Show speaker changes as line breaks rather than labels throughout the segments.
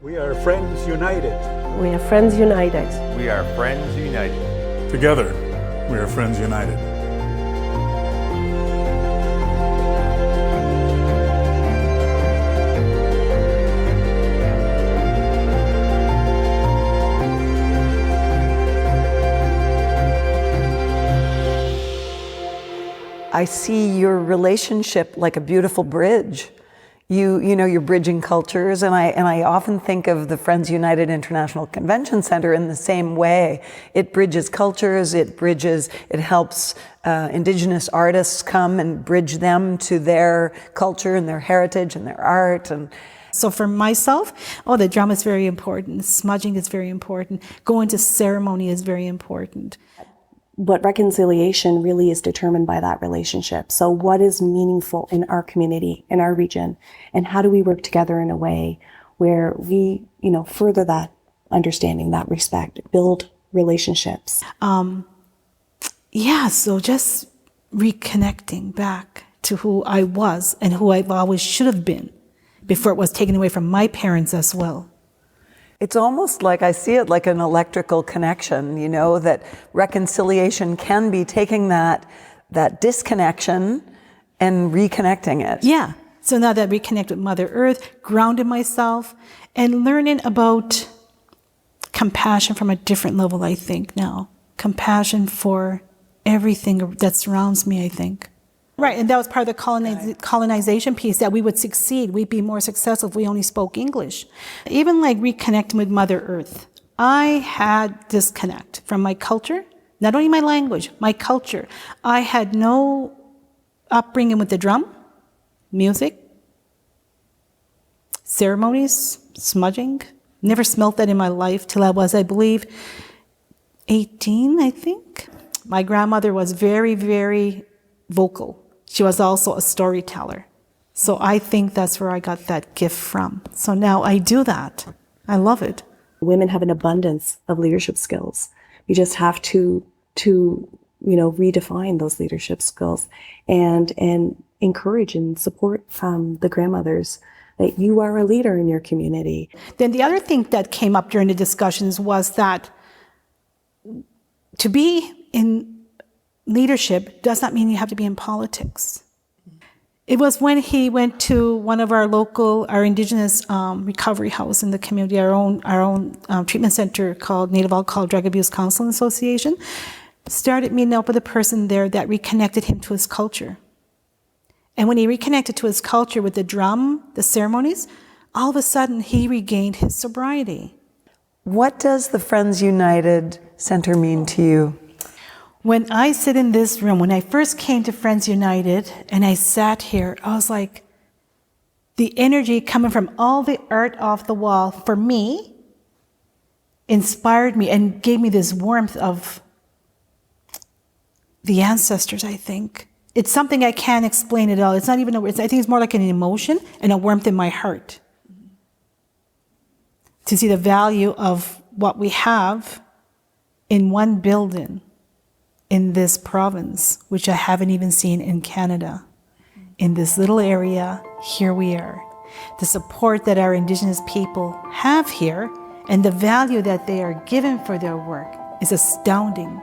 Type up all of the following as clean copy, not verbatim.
We are Friends United.
We are Friends United.
We are Friends United.
Together, we are Friends United.
I see your relationship like a beautiful bridge. You know, you're bridging cultures, and I often think of the Friends United International Convention Center in the same way. It bridges cultures, it helps Indigenous artists come and bridge them to their culture and their heritage and their art. And
so for myself, the drum is very important, smudging is very important, going to ceremony is very important.
But reconciliation really is determined by that relationship. So what is meaningful in our community, in our region, and how do we work together in a way where we, further that understanding, that respect, build relationships?
So just reconnecting back to who I was and who I always should have been before it was taken away from my parents as well.
it's almost like I see it like an electrical connection, that reconciliation can be taking that disconnection and reconnecting it.
Yeah. So now that I reconnect with Mother Earth, grounded myself, and learning about compassion from a different level, I think now. Compassion for everything that surrounds me, I think. Right, and that was part of the colonization piece, that we would succeed, we'd be more successful if we only spoke English. Even like reconnecting with Mother Earth, I had disconnect from my culture, not only my language, my culture. I had no upbringing with the drum, music, ceremonies, smudging. Never smelt that in my life till I was, I believe, 18, I think. My grandmother was very, very vocal. She was also a storyteller. So I think that's where I got that gift from. So now I do that. I love it.
Women have an abundance of leadership skills. You just have to redefine those leadership skills and encourage and support from the grandmothers that you are a leader in your community.
Then the other thing that came up during the discussions was that to be in leadership does not mean you have to be in politics. It was when he went to one of our Indigenous recovery house in the community, our own treatment center called Native Alcohol Drug Abuse Counseling Association, started meeting up with a person there that reconnected him to his culture. And when he reconnected to his culture with the drum, the ceremonies, all of a sudden he regained his sobriety.
What does the Friends United Center mean to you?
When I sit in this room, when I first came to Friends United and I sat here, I was like, the energy coming from all the art off the wall for me inspired me and gave me this warmth of the ancestors, I think. It's something I can't explain at all. It's not even a word. I think it's more like an emotion and a warmth in my heart to see the value of what we have in one building in this province, which I haven't even seen in Canada. In this little area, here we are. The support that our Indigenous people have here and the value that they are given for their work is astounding.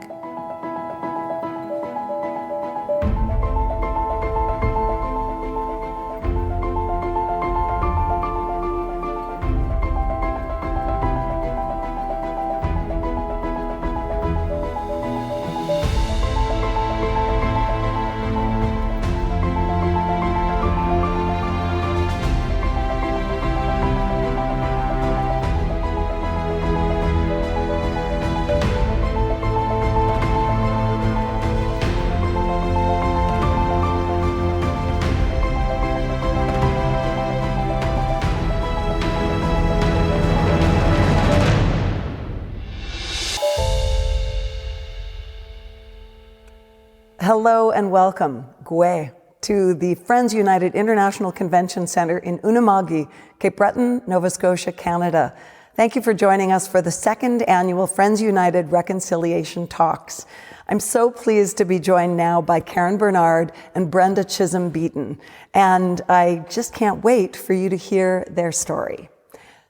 Hello and welcome, Gwe, to the Friends United International Convention Center in Unama'ki, Cape Breton, Nova Scotia, Canada. Thank you for joining us for the second annual Friends United Reconciliation Talks. I'm so pleased to be joined now by Karen Bernard and Brenda Chisholm-Beaton, and I just can't wait for you to hear their story.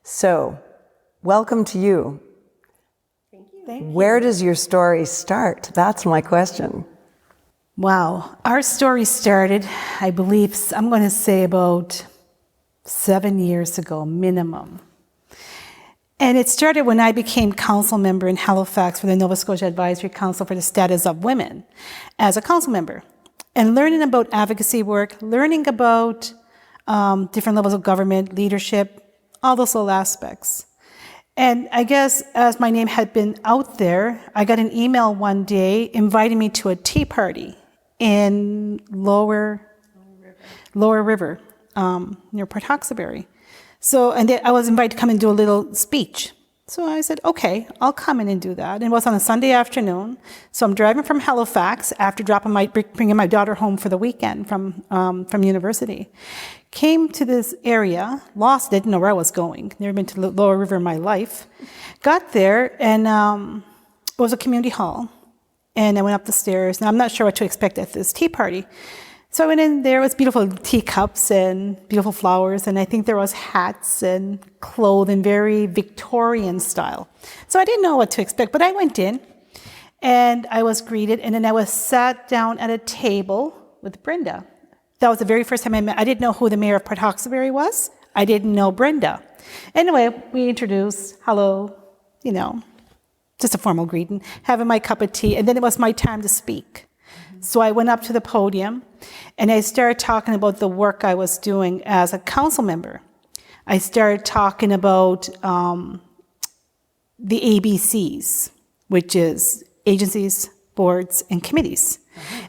So, welcome to you.
Thank you.
Where does your story start? That's my question.
Wow. Our story started, I believe, I'm going to say about 7 years ago, minimum. And it started when I became council member in Halifax for the Nova Scotia Advisory Council for the Status of Women as a council member. And learning about advocacy work, learning about different levels of government, leadership, all those little aspects. And I guess as my name had been out there, I got an email one day inviting me to a tea party in Lower River, near Port Hawkesbury. So, and I was invited to come and do a little speech. So I said, okay, I'll come in and do that. And it was on a Sunday afternoon. So I'm driving from Halifax after bringing my daughter home for the weekend from university. Came to this area, lost, didn't know where I was going. Never been to Lower River in my life. Got there, and it was a community hall. And I went up the stairs, and I'm not sure what to expect at this tea party. So I went in, there was beautiful teacups and beautiful flowers, and I think there was hats and clothing, very Victorian style. So I didn't know what to expect, but I went in, and I was greeted, and then I was sat down at a table with Brenda. That was the very first time I met. I didn't know who the mayor of Port Hawkesbury was. I didn't know Brenda. Anyway, we introduced, hello, just a formal greeting, having my cup of tea, and then it was my time to speak. So I went up to the podium, and I started talking about the work I was doing as a council member. I started talking about the ABCs, which is agencies, boards, and committees.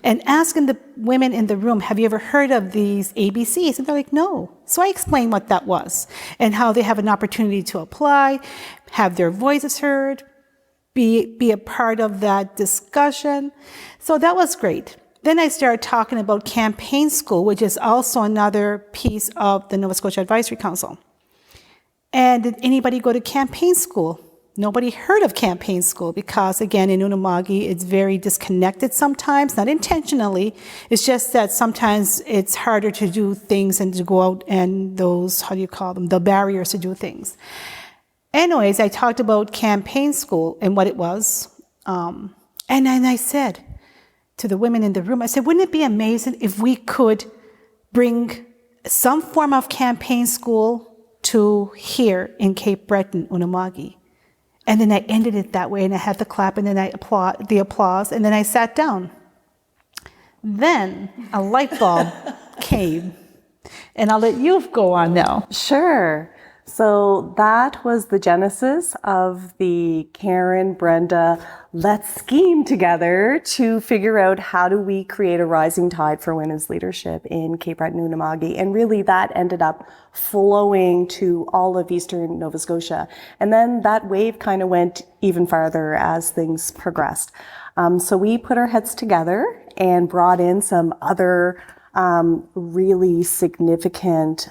And asking the women in the room, have you ever heard of these ABCs? And they're like, no. So I explained what that was and how they have an opportunity to apply, have their voices heard, be a part of that discussion. So that was great. Then I started talking about campaign school, which is also another piece of the Nova Scotia Advisory Council. And did anybody go to campaign school? Nobody heard of campaign school because, again, in Unama'ki, it's very disconnected sometimes, not intentionally. It's just that sometimes it's harder to do things and to go out and those, the barriers to do things. Anyways, I talked about campaign school and what it was. And then I said to the women in the room, I said, wouldn't it be amazing if we could bring some form of campaign school to here in Cape Breton, Unama'ki? And then I ended it that way, and I had the clap, and then I the applause, and then I sat down. Then a light bulb came, and I'll let you go on now.
Sure. So that was the genesis of the Karen, Brenda, let's scheme together to figure out how do we create a rising tide for women's leadership in Cape Breton, Unama'ki. And really that ended up flowing to all of Eastern Nova Scotia. And then that wave kind of went even farther as things progressed. So we put our heads together and brought in some other really significant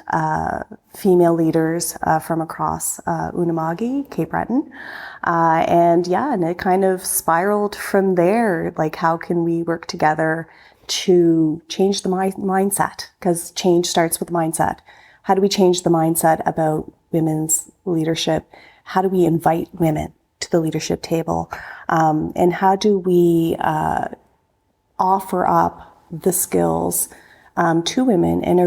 female leaders from across Unama'ki, Cape Breton. And it kind of spiraled from there. Like, how can we work together to change the mindset? Because change starts with mindset. How do we change the mindset about women's leadership? How do we invite women to the leadership table? And how do we offer up the skills to women in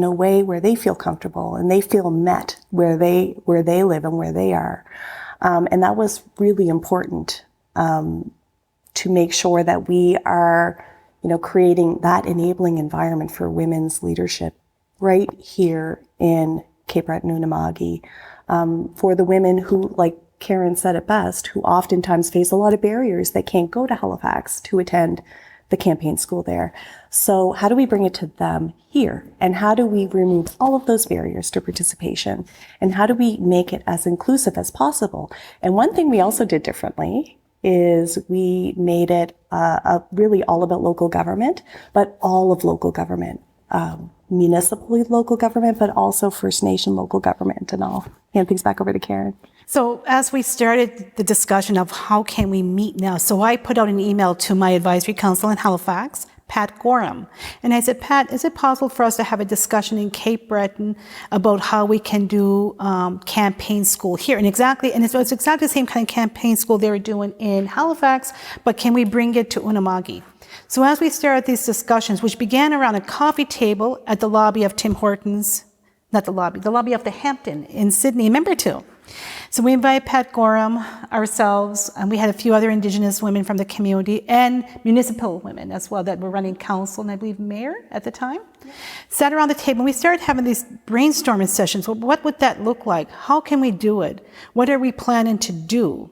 a way where they feel comfortable and they feel met where they live and where they are, and that was really important to make sure that we are, creating that enabling environment for women's leadership right here in Cape Breton, Unama'ki, for the women who, like Karen said it best, who oftentimes face a lot of barriers. They can't go to Halifax to attend the campaign school there. So how do we bring it to them here? And how do we remove all of those barriers to participation? And how do we make it as inclusive as possible? And one thing we also did differently is we made it really all about local government, but all of local government, municipal local government, but also First Nation local government. And I'll hand things back over to Karen.
So as we started the discussion of how can we meet now, so I put out an email to my advisory council in Halifax, Pat Gorham. And I said, Pat, is it possible for us to have a discussion in Cape Breton about how we can do campaign school here? And it's exactly the same kind of campaign school they were doing in Halifax, but can we bring it to Unama'ki? So as we started these discussions, which began around a coffee table at the lobby of Tim Hortons, not the lobby of the Hampton in Sydney, member two. So we invited Pat Gorham, ourselves, and we had a few other Indigenous women from the community and municipal women as well that were running council and I believe mayor at the time. Yeah. Sat around the table and we started having these brainstorming sessions. Well, what would that look like? How can we do it? What are we planning to do?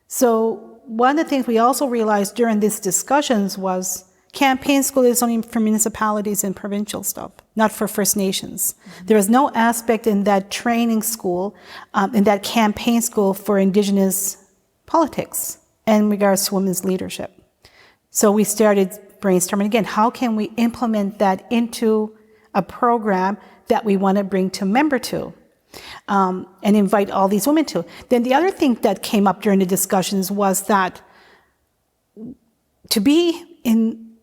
So one of the things we also realized during these discussions was campaign school is only for municipalities and provincial stuff, not for First Nations. Mm-hmm. There is no aspect in that training school, in that campaign school for Indigenous politics in regards to women's leadership. So we started brainstorming again, how can we implement that into a program that we want to bring to member two? And invite all these women to. Then the other thing that came up during the discussions was that to be in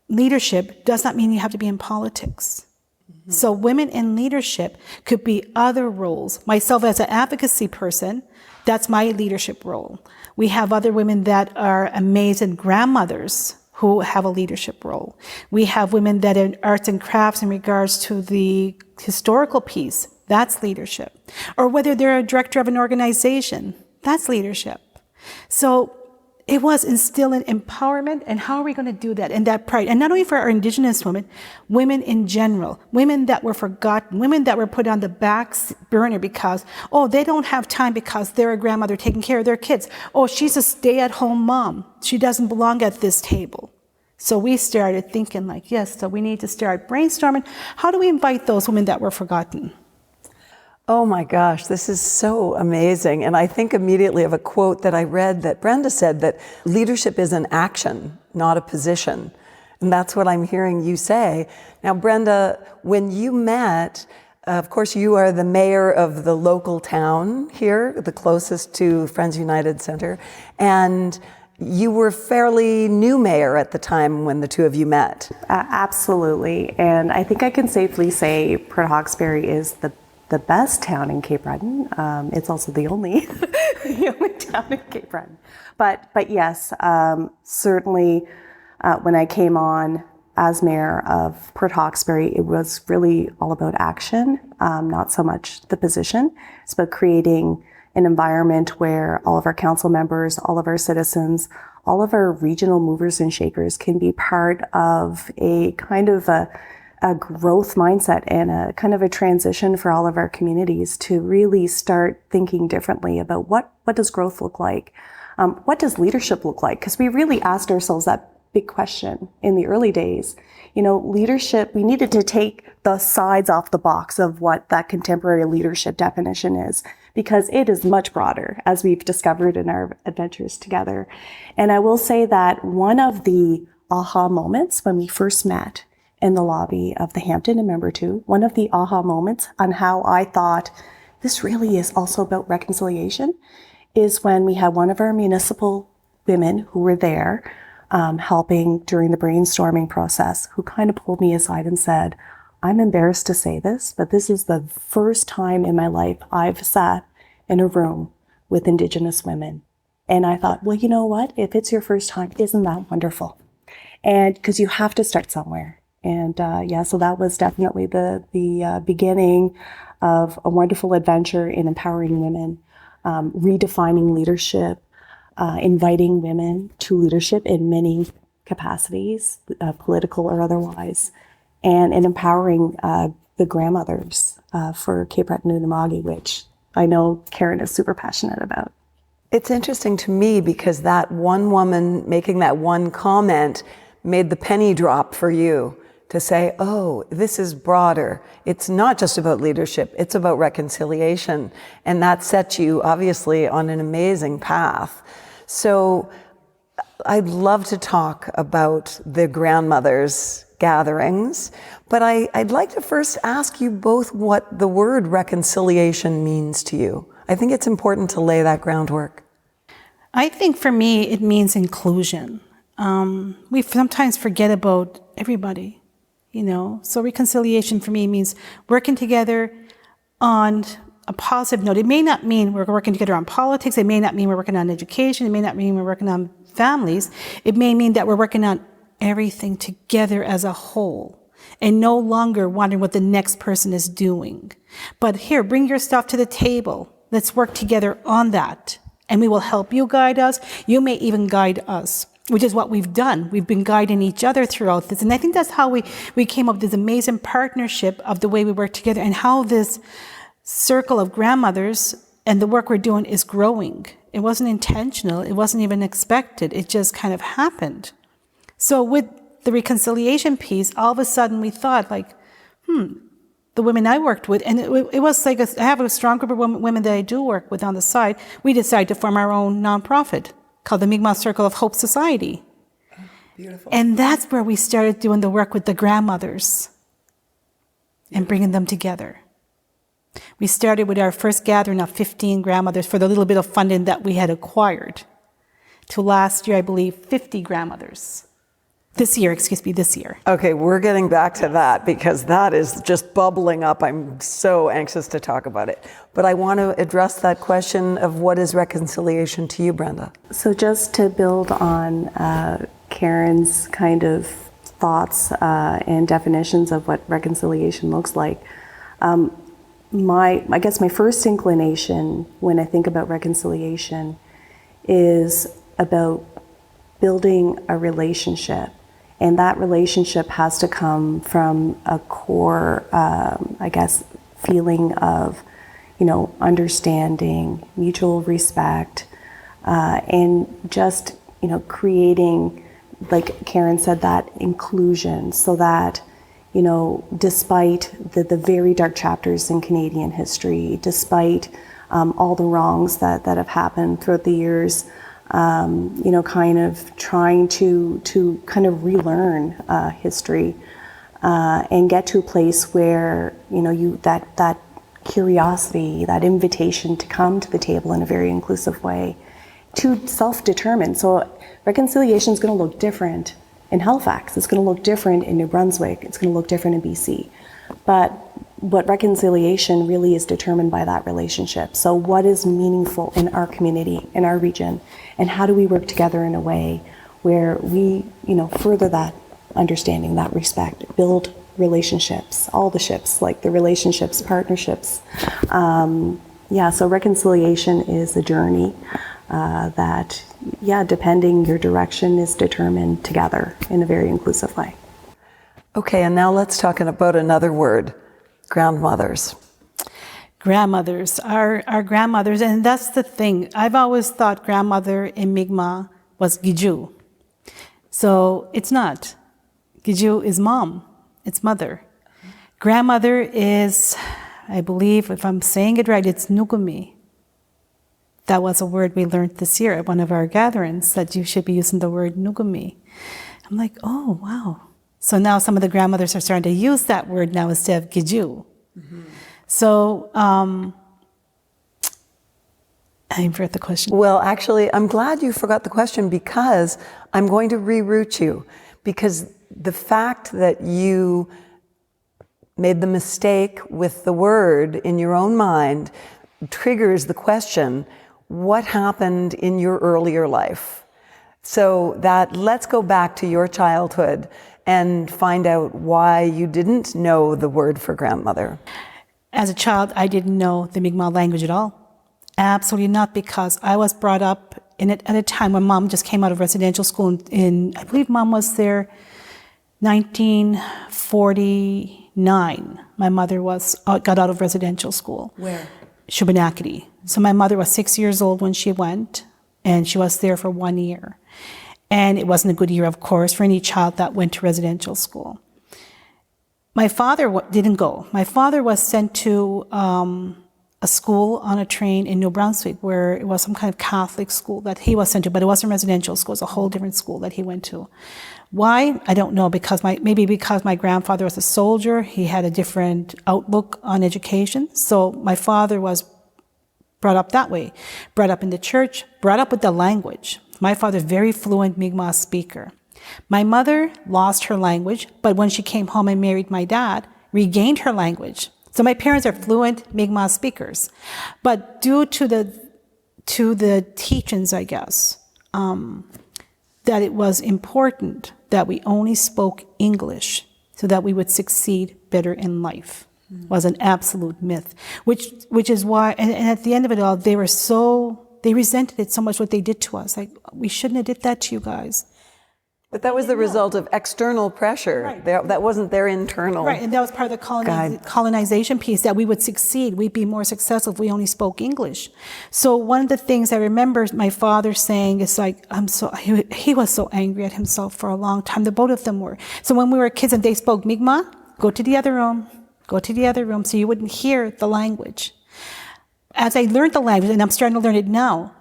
leadership does not mean you have to be in politics. Mm-hmm. So women in leadership could be other roles. Myself as an advocacy person, that's my leadership role. We have other women that are amazing grandmothers who have a leadership role. We have women that are in arts and crafts in regards to the historical piece. That's leadership. Or whether they're a director of an organization, that's leadership. So it was instilling empowerment, and how are we going to do that? And that pride, and not only for our Indigenous women, women in general, women that were forgotten, women that were put on the back burner because, oh, they don't have time because they're a grandmother taking care of their kids. Oh, she's a stay-at-home mom. She doesn't belong at this table. So we started thinking like, yes, so we need to start brainstorming. How do we invite those women that were forgotten?
Oh my gosh, this is so amazing. And I think immediately of a quote that I read that Brenda said, that leadership is an action, not a position. And that's what I'm hearing you say. Now, Brenda, when you met, of course, you are the mayor of the local town here, the closest to Friends United Centre. And you were fairly new mayor at the time when the two of you met.
Absolutely. And I think I can safely say Port Hawkesbury is the best town in Cape Breton. It's also the only, the only town in Cape Breton. But yes, certainly when I came on as mayor of Port Hawkesbury, it was really all about action, not so much the position. It's about creating an environment where all of our council members, all of our citizens, all of our regional movers and shakers can be part of a kind of a growth mindset and a kind of a transition for all of our communities to really start thinking differently about what does growth look like? What does leadership look like? Because we really asked ourselves that big question in the early days. You know, leadership, we needed to take the sides off the box of what that contemporary leadership definition is, because it is much broader, as we've discovered in our adventures together. And I will say that one of the aha moments when we first met in the lobby of the Hampton and Member 2, one of the aha moments on how I thought this really is also about reconciliation is when we had one of our municipal women who were there helping during the brainstorming process, who kind of pulled me aside and said, I'm embarrassed to say this, but this is the first time in my life I've sat in a room with Indigenous women. And I thought, well, you know what? If it's your first time, isn't that wonderful? And because you have to start somewhere. And so that was definitely the beginning of a wonderful adventure in empowering women, redefining leadership, inviting women to leadership in many capacities, political or otherwise, and empowering the grandmothers for Cape Breton and Unama'ki, which I know Karen is super passionate about.
It's interesting to me because that one woman making that one comment made the penny drop for you to say, oh, this is broader. It's not just about leadership, it's about reconciliation. And that set you obviously on an amazing path. So I'd love to talk about the grandmothers gatherings, but I'd like to first ask you both what the word reconciliation means to you. I think it's important to lay that groundwork.
I think for me, it means inclusion. we sometimes forget about everybody, you know. So reconciliation for me means working together on a positive note. It may not mean we're working together on politics. It may not mean we're working on education. It may not mean we're working on families. It may mean that we're working on everything together as a whole and no longer wondering what the next person is doing. But here, bring your stuff to the table. Let's work together on that. And we will help you guide us. You may even guide us, which is what we've done. We've been guiding each other throughout this. And I think that's how we came up with this amazing partnership of the way we work together and how this circle of grandmothers and the work we're doing is growing. It wasn't intentional. It wasn't even expected. It just kind of happened. So with the reconciliation piece, all of a sudden we thought like, the women I worked with, and it was like I have a strong group of women that I do work with on the side. We decided to form our own nonprofit called the Mi'kmaq Circle of Hope Society.
Oh, beautiful.
And that's where we started doing the work with the grandmothers and bringing them together. We started with our first gathering of 15 grandmothers for the little bit of funding that we had acquired. To last year, I believe, 50 grandmothers. This year.
Okay, we're getting back to that because that is just bubbling up. I'm so anxious to talk about it. But I want to address that question of what is reconciliation to you, Brenda? So
just to build on Karen's kind of thoughts and definitions of what reconciliation looks like, I guess my first inclination when I think about reconciliation is about building a relationship. And that relationship has to come from a core, feeling of, understanding, mutual respect, and just, creating, like Karen said, that inclusion so that, despite the very dark chapters in Canadian history, despite all the wrongs that have happened throughout the years, kind of trying to kind of relearn history and get to a place where, that curiosity, that invitation to come to the table in a very inclusive way, to self-determine. So reconciliation is going to look different in Halifax. It's going to look different in New Brunswick. It's going to look different in BC. But what reconciliation really is determined by that relationship. So what is meaningful in our community, in our region, and how do we work together in a way where we, further that understanding, that respect, build relationships, all the ships, like the relationships, partnerships. So reconciliation is a journey that, depending your direction, is determined together in a very inclusive way.
Okay, and now let's talk about another word, grandmothers.
Grandmothers, our grandmothers, and that's the thing. I've always thought grandmother in Mi'kmaq was Giju. So it's not. Giju is mom, it's mother. Grandmother is, I believe, if I'm saying it right, it's Nugumi. That was a word we learned this year at one of our gatherings, that you should be using the word Nugumi. I'm like, oh, wow. So now some of the grandmothers are starting to use that word now instead of Giju. Mm-hmm. So, I forgot the question.
Well, actually, I'm glad you forgot the question because I'm going to reroute you. Because the fact that you made the mistake with the word in your own mind triggers the question, what happened in your earlier life? So that let's go back to your childhood and find out why you didn't know the word for grandmother.
As a child, I didn't know the Mi'kmaq language at all. Absolutely not, because I was brought up in it at a time when mom just came out of residential school I believe mom was there 1949. My mother got out of residential school.
Where?
Shubenacadie. So my mother was 6 years old when she went, and she was there for 1 year. And it wasn't a good year, of course, for any child that went to residential school. My father didn't go. My father was sent to a school on a train in New Brunswick where it was some kind of Catholic school that he was sent to, but it wasn't residential school. It was a whole different school that he went to. Why? I don't know, maybe because my grandfather was a soldier. He had a different outlook on education. So my father was brought up that way, brought up in the church, brought up with the language. My father, very fluent Mi'kmaq speaker. My mother lost her language, but when she came home and married my dad, regained her language. So my parents are fluent Mi'kmaq speakers. But due to the teachings, I guess, that it was important that we only spoke English so that we would succeed better in life, was an absolute myth, which is why, and at the end of it all, they resented it so much what they did to us. Like, we shouldn't have did that to you guys.
But that was the result of external pressure.
Right.
That wasn't their internal.
Right, and that was part of the colonization piece, that we would succeed, we'd be more successful if we only spoke English. So one of the things I remember my father saying is like, he was so angry at himself for a long time, the both of them were. So when we were kids and they spoke Mi'kmaq, go to the other room, so you wouldn't hear the language. As I learned the language, and I'm starting to learn it now,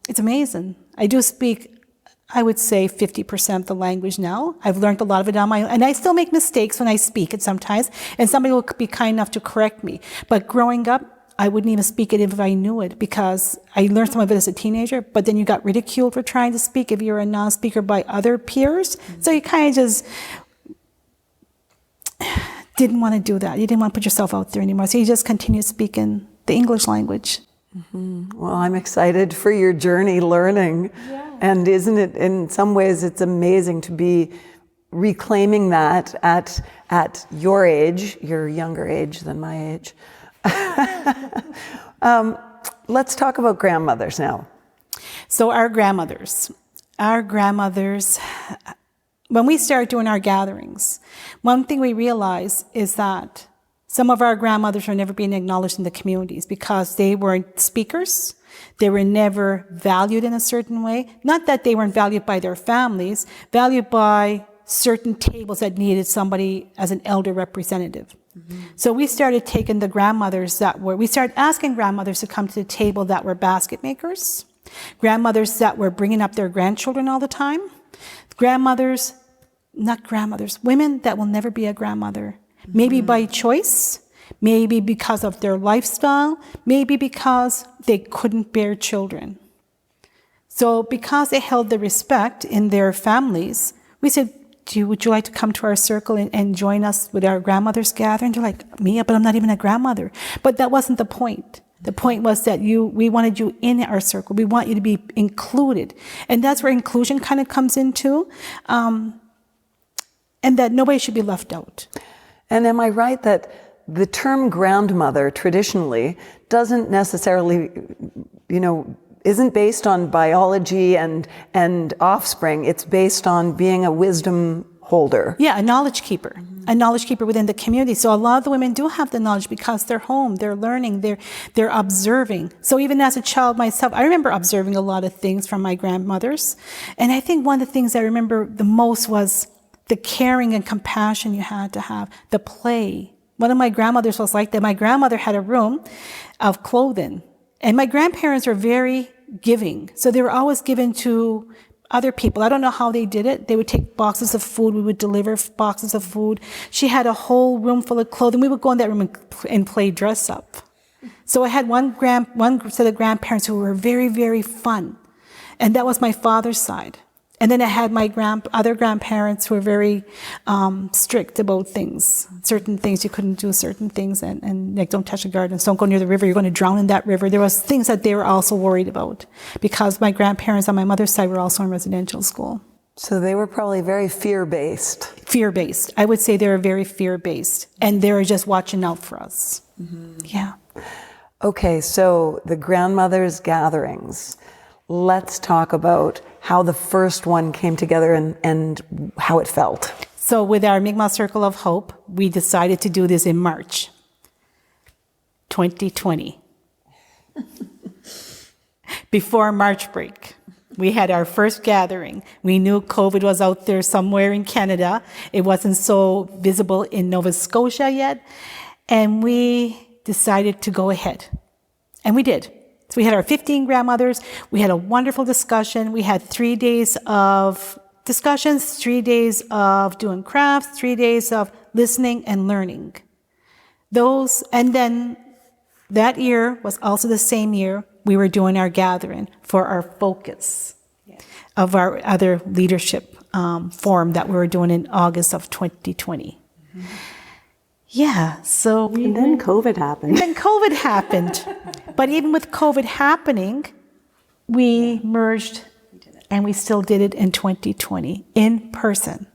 it's amazing. I do speak, I would say 50% of the language now. I've learned a lot of it on my own, and I still make mistakes when I speak it sometimes, and somebody will be kind enough to correct me. But growing up, I wouldn't even speak it if I knew it, because I learned some of it as a teenager, but then you got ridiculed for trying to speak if you're a non-speaker by other peers. So you kind of just didn't want to do that. You didn't want to put yourself out there anymore. So you just continued speaking the English language.
Mm-hmm. Well, I'm excited for your journey learning. Yeah. And isn't it, in some ways, it's amazing to be reclaiming that at your age, your younger age than my age. Let's talk about grandmothers now.
So our grandmothers, when we started doing our gatherings, one thing we realized is that some of our grandmothers were never being acknowledged in the communities because they weren't speakers. They were never valued in a certain way. Not that they weren't valued by their families, valued by certain tables that needed somebody as an elder representative. Mm-hmm. So we started taking the grandmothers we started asking grandmothers to come to the table that were basket makers, grandmothers that were bringing up their grandchildren all the time, women that will never be a grandmother. Maybe by choice, maybe because of their lifestyle, maybe because they couldn't bear children. So because they held the respect in their families, we said, would you like to come to our circle and join us with our grandmothers gathering? They're like, me? But I'm not even a grandmother. But that wasn't the point. The point was that we wanted you in our circle. We want you to be included. And that's where inclusion kind of comes into, and that nobody should be left out.
And am I right that the term grandmother traditionally doesn't necessarily, isn't based on biology and offspring. It's based on being a wisdom holder.
Yeah, a knowledge keeper. Mm-hmm. A knowledge keeper within the community. So a lot of the women do have the knowledge because they're home, they're learning, they're observing. So even as a child myself, I remember observing a lot of things from my grandmothers. And I think one of the things I remember the most was the caring and compassion you had to have, the play. One of my grandmothers was like that. My grandmother had a room of clothing, and my grandparents were very giving. So they were always giving to other people. I don't know how they did it. They would take boxes of food. We would deliver boxes of food. She had a whole room full of clothing. We would go in that room and play dress up. So I had one set of grandparents who were very, very fun. And that was my father's side. And then I had my other grandparents who were very strict about things. Certain things, you couldn't do certain things, and like, don't touch the gardens, don't go near the river, you're going to drown in that river. There was things that they were also worried about because my grandparents on my mother's side were also in residential school.
So they were probably very fear-based.
Fear-based. I would say they were very fear-based, and they were just watching out for us. Mm-hmm. Yeah.
Okay, so the grandmothers' gatherings. Let's talk about how the first one came together and how it felt.
So with our Mi'kmaq Circle of Hope, we decided to do this in March 2020. Before March break, we had our first gathering. We knew COVID was out there somewhere in Canada. It wasn't so visible in Nova Scotia yet. And we decided to go ahead. And we did. So we had our 15 grandmothers. We had a wonderful discussion. We had 3 days of discussions, 3 days of doing crafts, 3 days of listening and learning. And then that year was also the same year we were doing our gathering for our focus. Yeah. of our other leadership forum that we were doing in August of 2020. Yeah, so
And then COVID happened.
then COVID happened. But even with COVID happening, we merged and we still did it in 2020 in person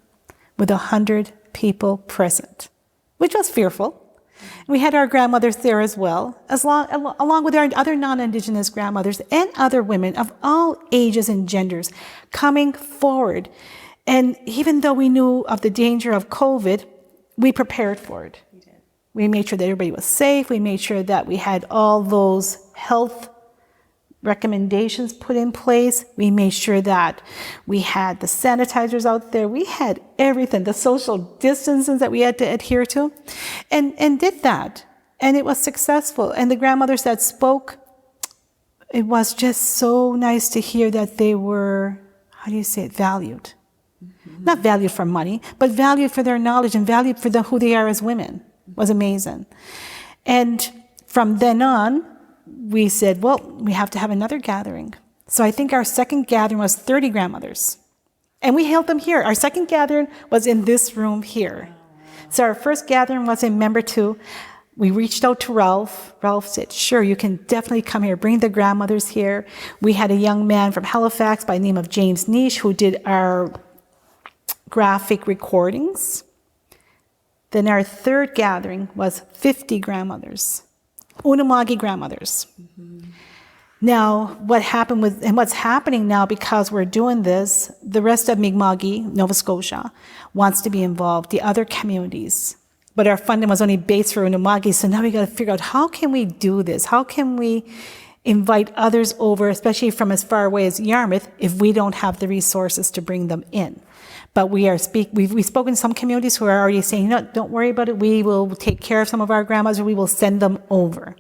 with 100 people present, which was fearful. We had our grandmothers there as well, along with our other non-Indigenous grandmothers and other women of all ages and genders coming forward. And even though we knew of the danger of COVID, we prepared for it. We made sure that everybody was safe. We made sure that we had all those health recommendations put in place. We made sure that we had the sanitizers out there. We had everything, the social distances that we had to adhere to, and did that. And it was successful. And the grandmothers that spoke, it was just so nice to hear that they were, how do you say it, valued. Not valued for money, but valued for their knowledge and valued for who they are as women. It was amazing. And from then on, we said, well, we have to have another gathering. So I think our second gathering was 30 grandmothers. And we held them here. Our second gathering was in this room here. So our first gathering was in Member 2. We reached out to Ralph. Ralph said, sure, you can definitely come here. Bring the grandmothers here. We had a young man from Halifax by the name of James Niche who did our graphic recordings. Then our third gathering was 50 grandmothers. Unama'ki grandmothers. Now, what happened with, and what's happening now because we're doing this, the rest of Mi'kmaq, Nova Scotia, wants to be involved, the other communities. But our funding was only based for Unama'ki, so now we got to figure out how can we do this? How can we invite others over, especially from as far away as Yarmouth, if we don't have the resources to bring them in? But we've spoken to some communities who are already saying, no, don't worry about it. We will take care of some of our grandmas, or we will send them over.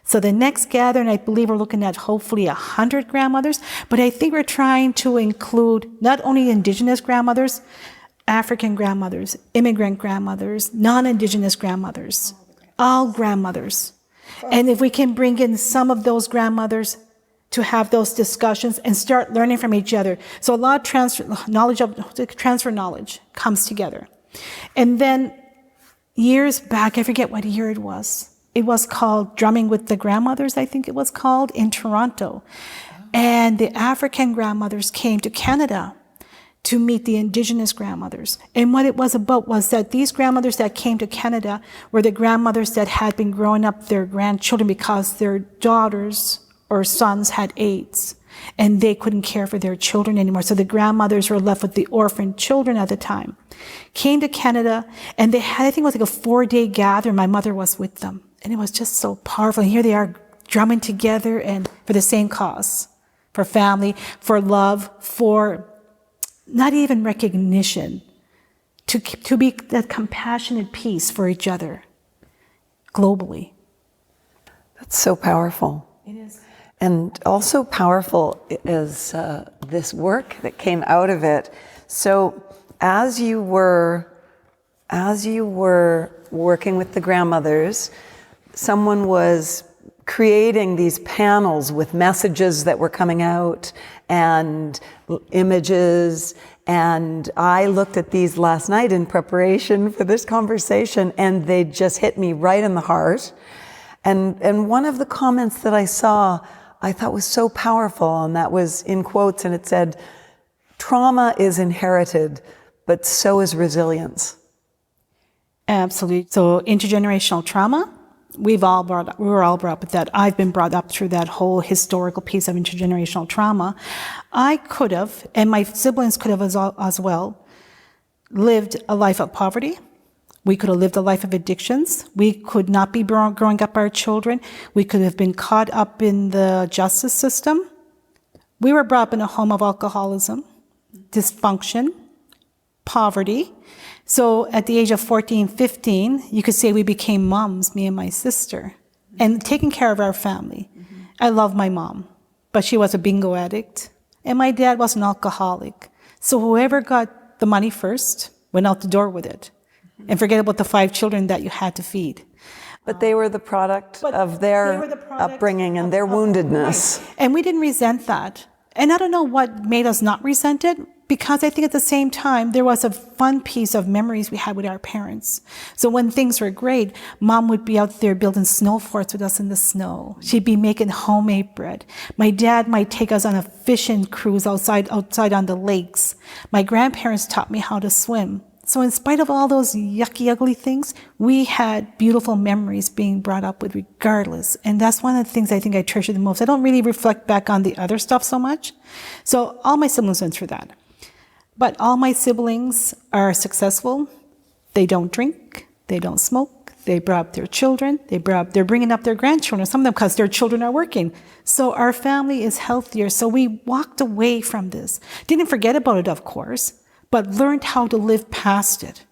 So the next gathering, I believe we're looking at hopefully 100 grandmothers, but I think we're trying to include not only Indigenous grandmothers, African grandmothers, immigrant grandmothers, non-Indigenous grandmothers, all grandmothers. And if we can bring in some of those grandmothers to have those discussions and start learning from each other. So a lot of transfer knowledge comes together. And then years back, I forget what year it was called Drumming with the Grandmothers, I think it was called, in Toronto. And the African grandmothers came to Canada to meet the Indigenous grandmothers. And what it was about was that these grandmothers that came to Canada were the grandmothers that had been growing up their grandchildren because their daughters or sons had AIDS, and they couldn't care for their children anymore. So the grandmothers were left with the orphan children at the time. Came to Canada, and they had, I think it was like a 4-day gathering. My mother was with them, and it was just so powerful. And here they are drumming together and for the same cause, for family, for love, for not even recognition, to be that compassionate piece for each other globally.
That's so powerful.
It is.
And also powerful is this work that came out of it. So as you were working with the grandmothers, someone was creating these panels with messages that were coming out and images. And I looked at these last night in preparation for this conversation, and they just hit me right in the heart. And one of the comments that I saw, I thought was so powerful, and that was in quotes, and it said, trauma is inherited, but so is resilience.
Absolutely. So intergenerational trauma, we were all brought up with that. I've been brought up through that whole historical piece of intergenerational trauma. I could have, and my siblings could have as well, lived a life of poverty. We could have lived a life of addictions. We could not be growing up our children. We could have been caught up in the justice system. We were brought up in a home of alcoholism, dysfunction, poverty. So at the age of 14, 15, you could say we became moms, me and my sister, and taking care of our family. Mm-hmm. I love my mom, but she was a bingo addict, and my dad was an alcoholic. So whoever got the money first went out the door with it. And forget about the 5 children that you had to feed.
But they were the product of their upbringing and their woundedness.
Right. And we didn't resent that. And I don't know what made us not resent it, because I think at the same time, there was a fun piece of memories we had with our parents. So when things were great, Mom would be out there building snow forts with us in the snow. She'd be making homemade bread. My dad might take us on a fishing cruise outside on the lakes. My grandparents taught me how to swim. So in spite of all those yucky, ugly things, we had beautiful memories being brought up with regardless. And that's one of the things I think I treasure the most. I don't really reflect back on the other stuff so much. So all my siblings went through that. But all my siblings are successful. They don't drink. They don't smoke. They brought up their children. They're bringing up their grandchildren, some of them because their children are working. So our family is healthier. So we walked away from this. Didn't forget about it, of course, but learned how to live past it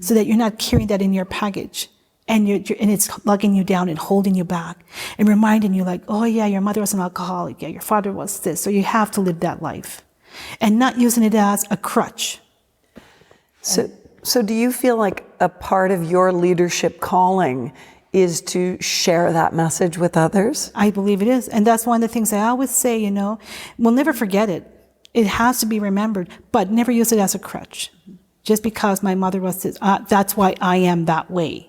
so that you're not carrying that in your baggage. And it's lugging you down and holding you back and reminding you like, oh yeah, your mother was an alcoholic. Yeah, your father was this. So you have to live that life. And not using it as a crutch.
So do you feel like a part of your leadership calling is to share that message with others?
I believe it is. And that's one of the things I always say, we'll never forget it. It has to be remembered, but never use it as a crutch. Just because my mother was this, that's why I am that way.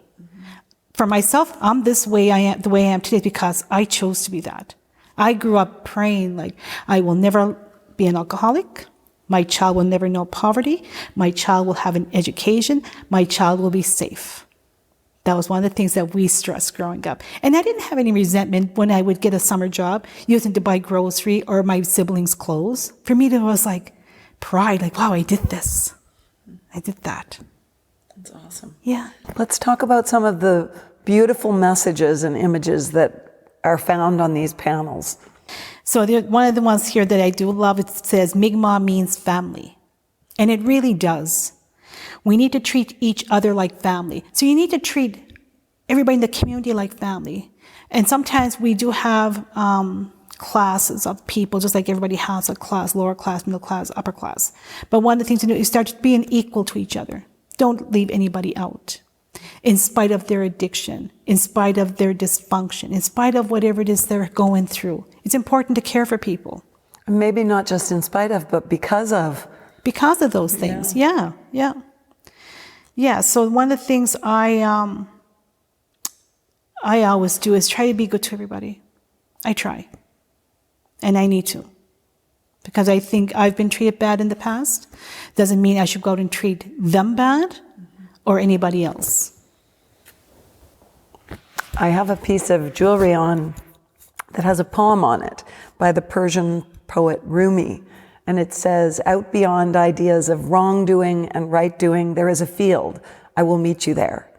For myself, I'm this way the way I am today because I chose to be that. I grew up praying like, I will never be an alcoholic. My child will never know poverty. My child will have an education. My child will be safe. That was one of the things that we stressed growing up. And I didn't have any resentment when I would get a summer job using to buy grocery or my siblings' clothes. For me, there was like pride, like, wow, I did this. I did that.
That's awesome.
Yeah.
Let's talk about some of the beautiful messages and images that are found on these panels.
So one of the ones here that I do love, it says Mi'kmaq means family. And it really does. We need to treat each other like family. So you need to treat everybody in the community like family. And sometimes we do have classes of people, just like everybody has a class, lower class, middle class, upper class. But one of the things to do is start being equal to each other. Don't leave anybody out. In spite of their addiction, in spite of their dysfunction, in spite of whatever it is they're going through. It's important to care for people.
Maybe not just in spite of, but because of.
Because of those things, yeah. So one of the things I always do is try to be good to everybody. I try. And I need to. Because I think I've been treated bad in the past. Doesn't mean I should go out and treat them bad or anybody else.
I have a piece of jewelry on that has a poem on it by the Persian poet Rumi. And it says, out beyond ideas of wrongdoing and right doing, there is a field. I will meet you there.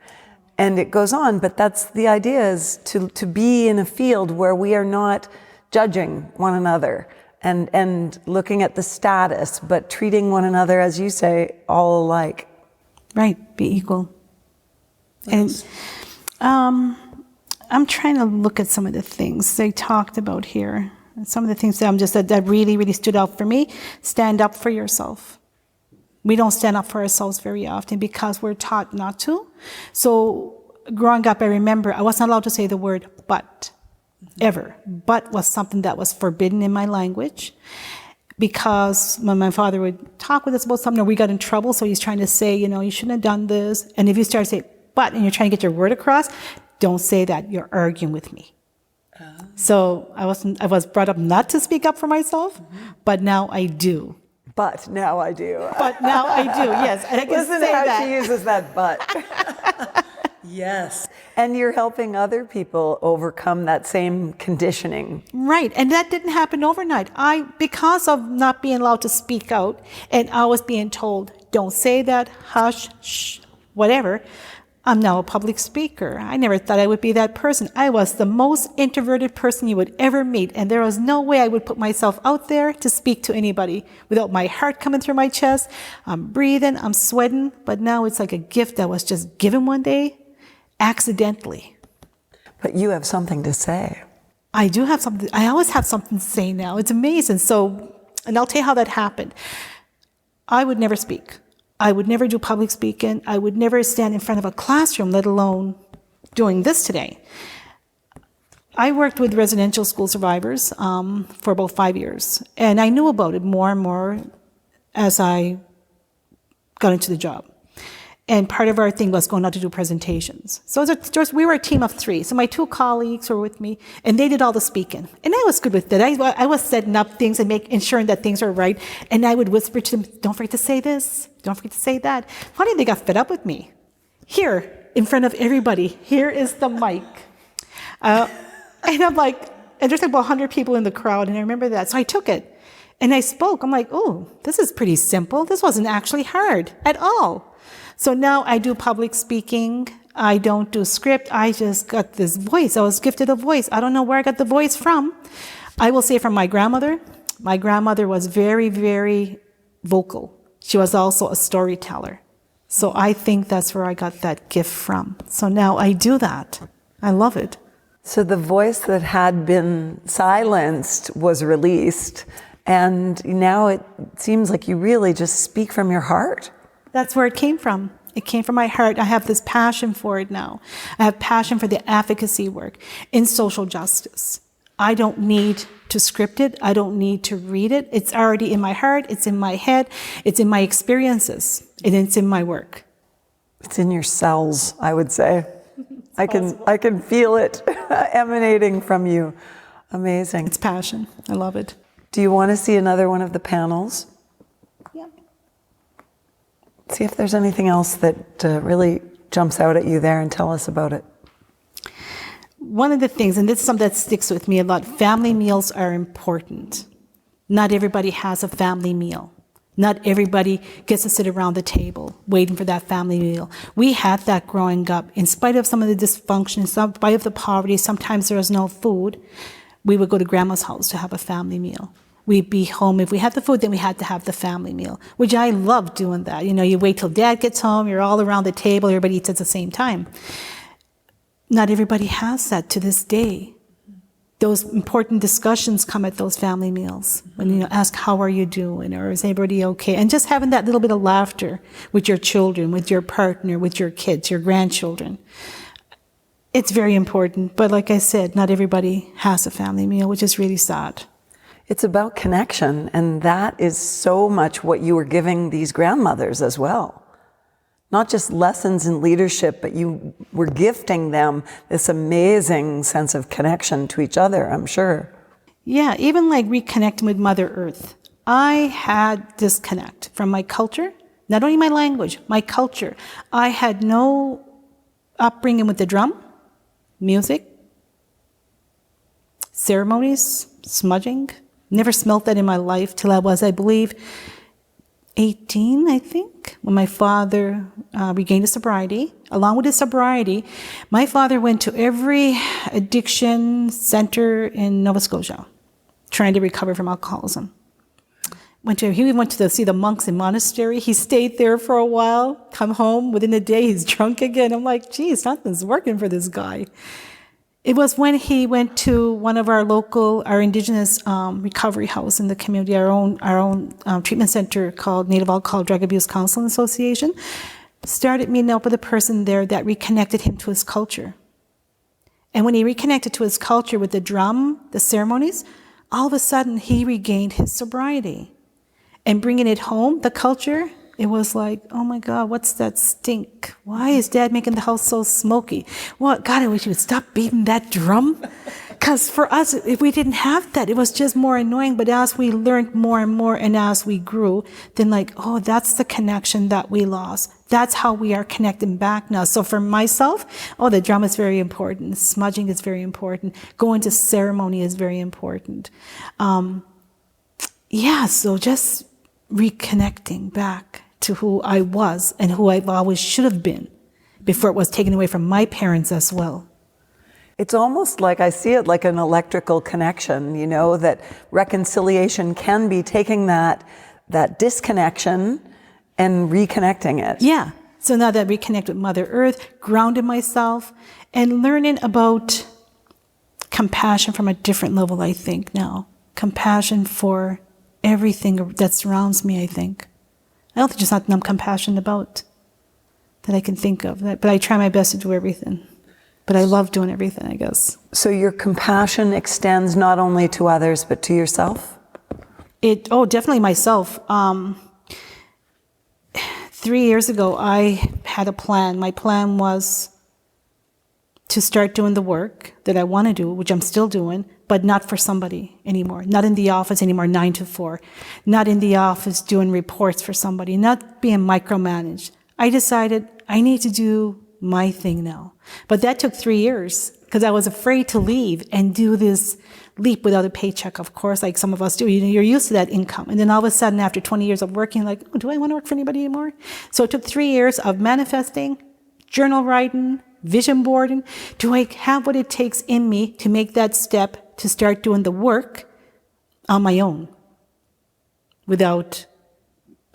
And it goes on, but that's the idea, is to be in a field where we are not judging one another and looking at the status, but treating one another, as you say, all alike.
Right, be equal. And I'm trying to look at some of the things they talked about here. And some of the things that really, really stood out for me. Stand up for yourself. We don't stand up for ourselves very often because we're taught not to. So growing up, I remember I wasn't allowed to say the word but, ever. But was something that was forbidden in my language. Because when my father would talk with us about something, or we got in trouble, so he's trying to say, you shouldn't have done this. And if you start to say, but, and you're trying to get your word across, don't say that. You're arguing with me. So I was brought up not to speak up for myself, but now I do.
But now I do.
But now I do, yes. And I can
Listen
say
to how
that.
she uses that but. Yes. And you're helping other people overcome that same conditioning.
Right. And that didn't happen overnight. Because of not being allowed to speak out and always being told, don't say that, hush, shh, whatever, I'm now a public speaker. I never thought I would be that person. I was the most introverted person you would ever meet, and there was no way I would put myself out there to speak to anybody without my heart coming through my chest. I'm breathing, I'm sweating, but now it's like a gift that was just given one day, accidentally.
But you have something to say.
I do have something. I always have something to say now. It's amazing. So, and I'll tell you how that happened. I would never speak. I would never do public speaking. I would never stand in front of a classroom, let alone doing this today. I worked with residential school survivors for about 5 years, and I knew about it more and more as I got into the job. And part of our thing was going out to do presentations. So we were a team of 3. So my 2 colleagues were with me, and they did all the speaking. And I was good with that. I was setting up things and ensuring that things are right. And I would whisper to them, don't forget to say this. Don't forget to say that. Finally, they got fed up with me. Here, in front of everybody, here is the mic. And I'm like, and there's like about 100 people in the crowd, and I remember that. So I took it, and I spoke. I'm like, oh, this is pretty simple. This wasn't actually hard at all. So now I do public speaking. I don't do script. I just got this voice. I was gifted a voice. I don't know where I got the voice from. I will say from my grandmother. My grandmother was very, very vocal. She was also a storyteller. So I think that's where I got that gift from. So now I do that. I love it.
So the voice that had been silenced was released, and now it seems like you really just speak from your heart.
That's where it came from. It came from my heart. I have this passion for it now. I have passion for the advocacy work in social justice. I don't need to script it. I don't need to read it. It's already in my heart. It's in my head. It's in my experiences. And it's in my work.
It's in your cells, I would say. I can feel it emanating from you. Amazing.
It's passion. I love it.
Do you want to see another one of the panels?
Yeah.
See if there's anything else that really jumps out at you there, and tell us about it.
One of the things, and this is something that sticks with me a lot, family meals are important. Not everybody has a family meal. Not everybody gets to sit around the table waiting for that family meal. We had that growing up. In spite of some of the dysfunction, in spite of the poverty, sometimes there was no food. We would go to grandma's house to have a family meal. We'd be home. If we had the food, then we had to have the family meal, which I love doing that. You know, you wait till dad gets home, you're all around the table, everybody eats at the same time. Not everybody has that to this day. Those important discussions come at those family meals. When you ask, how are you doing? Or is everybody okay? And just having that little bit of laughter with your children, with your partner, with your kids, your grandchildren. It's very important. But like I said, not everybody has a family meal, which is really sad.
It's about connection, and that is so much what you were giving these grandmothers as well. Not just lessons in leadership, but you were gifting them this amazing sense of connection to each other, I'm sure.
Yeah, even like reconnecting with Mother Earth. I had disconnect from my culture, not only my language, my culture. I had no upbringing with the drum, music, ceremonies, smudging. Never smelt that in my life till I was, I believe, 18, I think, when my father regained his sobriety. Along with his sobriety, my father went to every addiction center in Nova Scotia, trying to recover from alcoholism. He went to see the monks in monastery. He stayed there for a while, come home, within a day, he's drunk again. I'm like, geez, nothing's working for this guy. It was when he went to one of our Indigenous recovery house in the community, our own treatment center called Native Alcohol Drug Abuse Counseling Association, started meeting up with a person there that reconnected him to his culture. And when he reconnected to his culture with the drum, the ceremonies, all of a sudden he regained his sobriety. And bringing it home, the culture, it was like, oh my God, what's that stink? Why is Dad making the house so smoky? Well, God, I wish you would stop beating that drum. Because for us, if we didn't have that, it was just more annoying. But as we learned more and more and as we grew, then like, oh, that's the connection that we lost. That's how we are connecting back now. So for myself, oh, the drum is very important. Smudging is very important. Going to ceremony is very important. So just reconnecting back to who I was and who I always should have been before it was taken away from my parents as well.
It's almost like I see it like an electrical connection, you know, that reconciliation can be taking that disconnection and reconnecting it.
Yeah. So now that I reconnect with Mother Earth, grounded myself, and learning about compassion from a different level, I think now. Compassion for everything that surrounds me, I think. I don't think there's nothing I'm compassionate about that I can think of, but I try my best to do everything. But I love doing everything, I guess.
So your compassion extends not only to others, but to yourself?
Definitely myself. 3 years ago, I had a plan. My plan was to start doing the work that I want to do, which I'm still doing, but not for somebody anymore. Not in the office anymore, 9 to 4. Not in the office doing reports for somebody, not being micromanaged. I decided I need to do my thing now. But that took 3 years because I was afraid to leave and do this leap without a paycheck, of course, like some of us do. You're used to that income. And then all of a sudden, after 20 years of working, like, oh, do I want to work for anybody anymore? So it took 3 years of manifesting, journal writing, vision boarding. Do I have what it takes in me to make that step to start doing the work on my own? Without,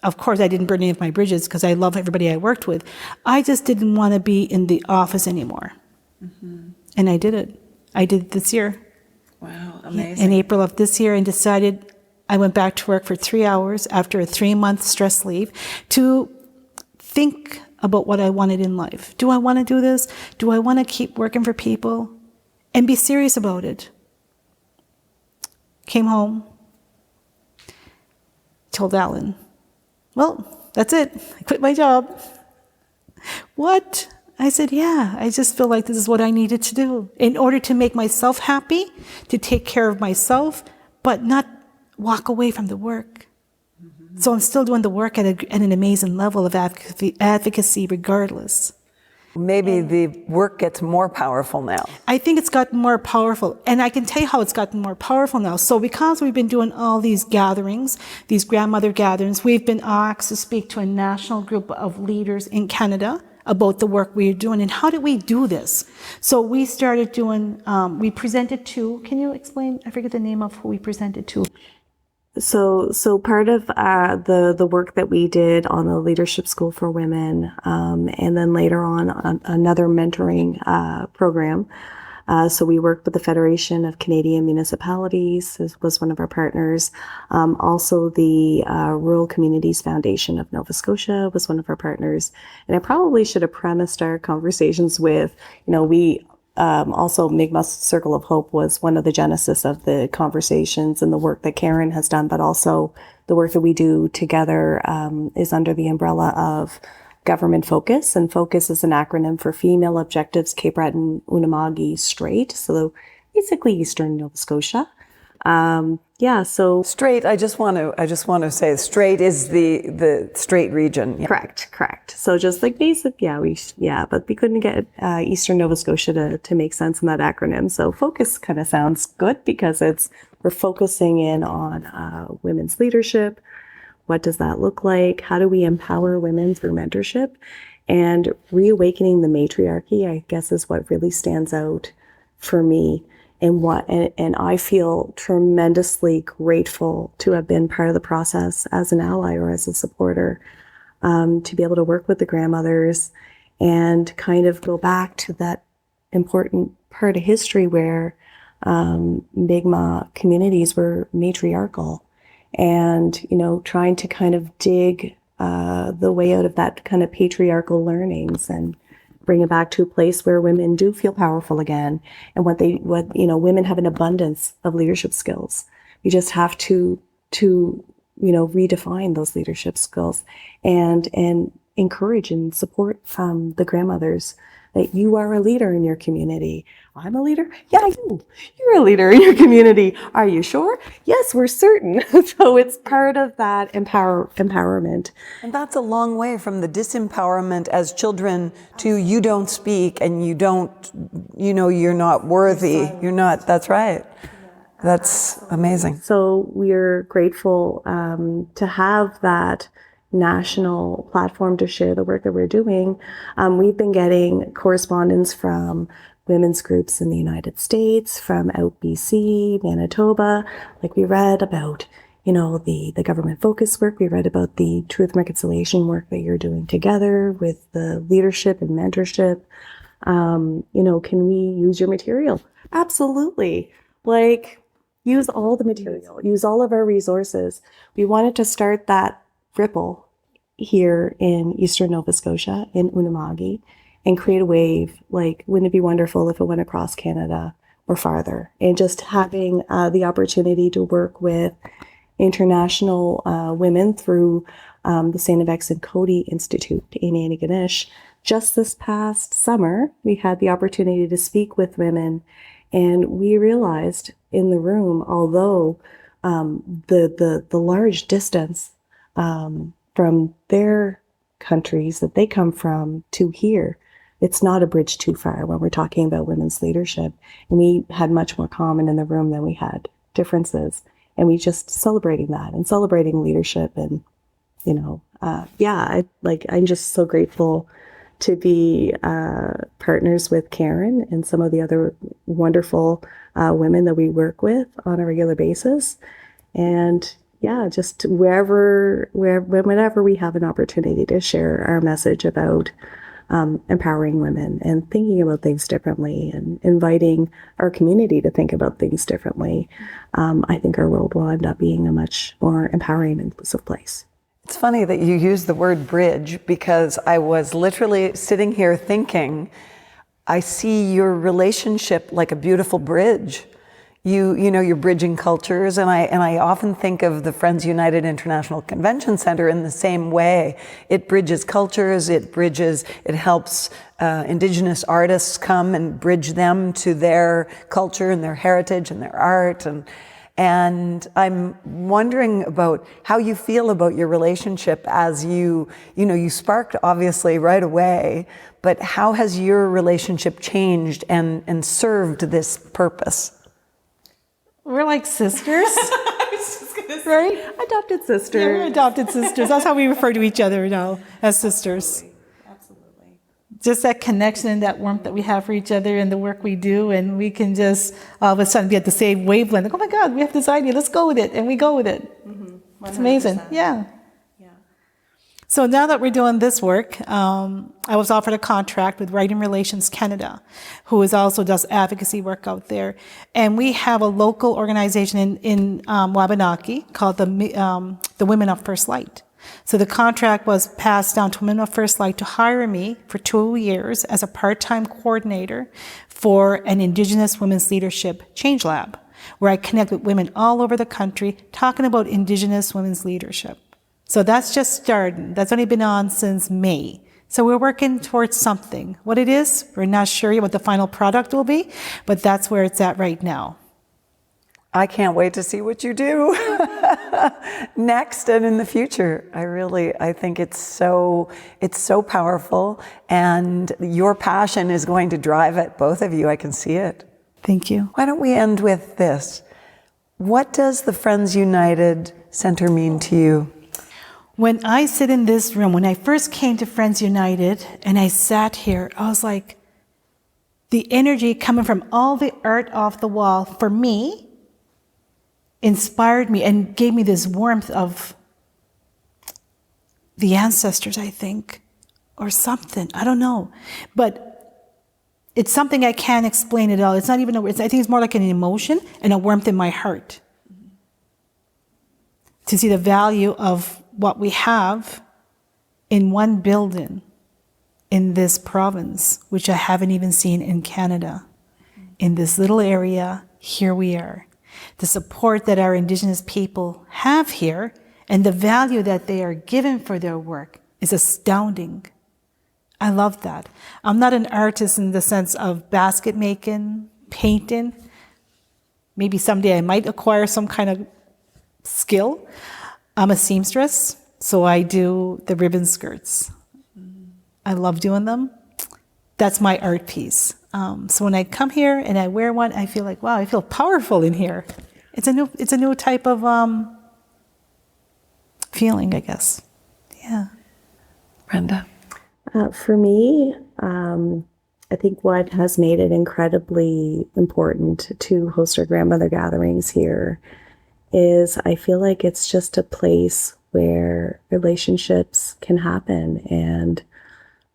of course, I didn't burn any of my bridges because I love everybody I worked with. I just didn't want to be in the office anymore. Mm-hmm. And I did it. I did it this year.
Wow, amazing.
In April of this year, and decided I went back to work for 3 hours after a 3-month stress leave to think about what I wanted in life. Do I want to do this? Do I want to keep working for people? And be serious about it. Came home, told Alan, well, that's it. I quit my job. What? I said, yeah, I just feel like this is what I needed to do in order to make myself happy, to take care of myself, but not walk away from the work. Mm-hmm. So I'm still doing the work at an amazing level of advocacy regardless.
Maybe the work gets more powerful now.
I think it's gotten more powerful. And I can tell you how it's gotten more powerful now. So because we've been doing all these gatherings, these grandmother gatherings, we've been asked to speak to a national group of leaders in Canada about the work we're doing. And how did we do this? So we started doing, we presented to, can you explain? I forget the name of who we presented to.
So part of the work that we did on the Leadership School for Women, and then later on another mentoring program. So we worked with the Federation of Canadian Municipalities, this was one of our partners. Also the Rural Communities Foundation of Nova Scotia was one of our partners. And I probably should have premised our conversations with, we also Mi'kmaq Circle of Hope was one of the genesis of the conversations and the work that Karen has done, but also the work that we do together is under the umbrella of Government Focus, and Focus is an acronym for Female Objectives Cape Breton Unama'ki Strait, so basically Eastern Nova Scotia. So
Strait, I just want to say Strait is the Strait region. Yeah.
Correct. So just like basic, but we couldn't get Eastern Nova Scotia to make sense in that acronym. So Focus kind of sounds good because we're focusing in on women's leadership. What does that look like? How do we empower women through mentorship? And reawakening the matriarchy, I guess, is what really stands out for me. And I feel tremendously grateful to have been part of the process as an ally or as a supporter, to be able to work with the grandmothers and kind of go back to that important part of history where Mi'kmaq communities were matriarchal. And, trying to kind of dig the way out of that kind of patriarchal learnings and bring it back to a place where women do feel powerful again. And women have an abundance of leadership skills. We just have to redefine those leadership skills and encourage and support the grandmothers that you are a leader in your community. I'm a leader? Yeah, you're a leader in your community. Are you sure? Yes, we're certain. So it's part of that empowerment.
And that's a long way from the disempowerment as children to you don't speak and you don't, you're not worthy. You're not, that's right. That's amazing.
So we're grateful to have that national platform to share the work that we're doing. We've been getting correspondence from women's groups in the United States, from out BC, Manitoba. Like we read about, the government focus work. We read about the truth and reconciliation work that you're doing together with the leadership and mentorship. Can we use your material? Absolutely. Use all the material, use all of our resources. We wanted to start that ripple here in Eastern Nova Scotia, in Unama'ki, and create a wave. Like, wouldn't it be wonderful if it went across Canada or farther? And just having the opportunity to work with international women through the St. FX and Cody Institute in Antigonish. Just this past summer, we had the opportunity to speak with women, and we realized in the room, although the large distance from their countries that they come from to here, it's not a bridge too far when we're talking about women's leadership. And we had much more common in the room than we had differences. And we just celebrating that and celebrating leadership. And, you know, I'm just so grateful to be partners with Karen and some of the other wonderful women that we work with on a regular basis. And yeah, just whenever we have an opportunity to share our message about empowering women and thinking about things differently and inviting our community to think about things differently, I think our world will end up being a much more empowering and inclusive place.
It's funny that you use the word bridge, because I was literally sitting here thinking, I see your relationship like a beautiful bridge. You know, you're bridging cultures, and I often think of the Friends United International Convention Center in the same way. It bridges cultures, it helps Indigenous artists come and bridge them to their culture and their heritage and their art, and I'm wondering about how you feel about your relationship as you sparked obviously right away, but how has your relationship changed and served this purpose?
We're like sisters. I was just gonna say, right?
Adopted sisters.
Yeah, we're adopted sisters. That's how we refer to each other now, as sisters.
Absolutely.
Just that connection and that warmth that we have for each other and the work we do, and we can just all of a sudden be at the same wavelength. Like, oh my God, we have this idea. Let's go with it, and we go with it. Mm-hmm. It's amazing. Yeah. So now that we're doing this work, I was offered a contract with Right in Relations Canada, who also does advocacy work out there. And we have a local organization in Wabanaki called the Women of First Light. So the contract was passed down to Women of First Light to hire me for 2 years as a part-time coordinator for an Indigenous Women's Leadership Change Lab, where I connect with women all over the country talking about Indigenous women's leadership. So that's just starting. That's only been on since May. So we're working towards something. What it is, we're not sure yet what the final product will be, but that's where it's at right now.
I can't wait to see what you do next and in the future. I think it's so powerful, and your passion is going to drive it, both of you. I can see it.
Thank you.
Why don't we end with this? What does the Friends United Center mean to you?
When I sit in this room, when I first came to Friends United and I sat here, I was like, the energy coming from all the art off the wall, for me, inspired me and gave me this warmth of the ancestors, I think, or something. I don't know. But it's something I can't explain at all. It's not even a word. I think it's more like an emotion and a warmth in my heart to see the value of what we have in one building in this province, which I haven't even seen in Canada. In this little area, here we are. The support that our Indigenous people have here and the value that they are given for their work is astounding. I love that. I'm not an artist in the sense of basket making, painting. Maybe someday I might acquire some kind of skill. I'm a seamstress, so I do the ribbon skirts. I love doing them. That's my art piece. So when I come here and I wear one, I feel like, wow, I feel powerful in here. It's a new type of feeling, I guess. Yeah.
Brenda?
For me, I think what has made it incredibly important to host our grandmother gatherings here is I feel like it's just a place where relationships can happen and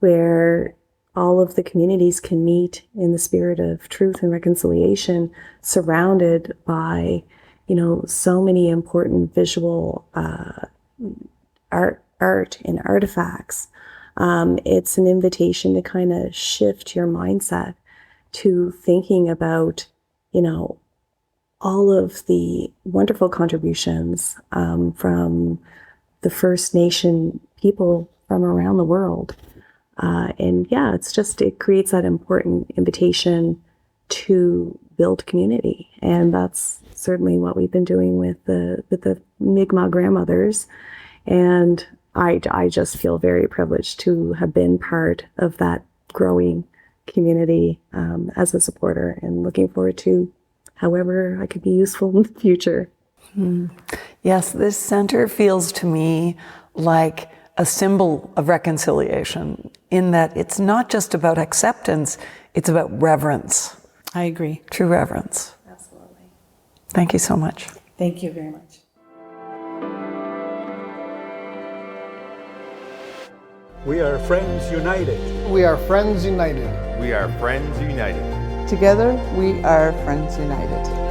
where all of the communities can meet in the spirit of truth and reconciliation, surrounded by, so many important visual art and artifacts It's an invitation to kind of shift your mindset to thinking about, all of the wonderful contributions from the First Nation people from around the world. It creates that important invitation to build community. And that's certainly what we've been doing with the Mi'kmaq grandmothers. And I just feel very privileged to have been part of that growing community as a supporter, and looking forward to however I could be useful in the future.
Yes, this center feels to me like a symbol of reconciliation, in that it's not just about acceptance, it's about reverence.
I agree.
True reverence.
Absolutely.
Thank you so much.
Thank you very much.
We are Friends United.
We are Friends United.
We are Friends United.
Together, we are Friends United.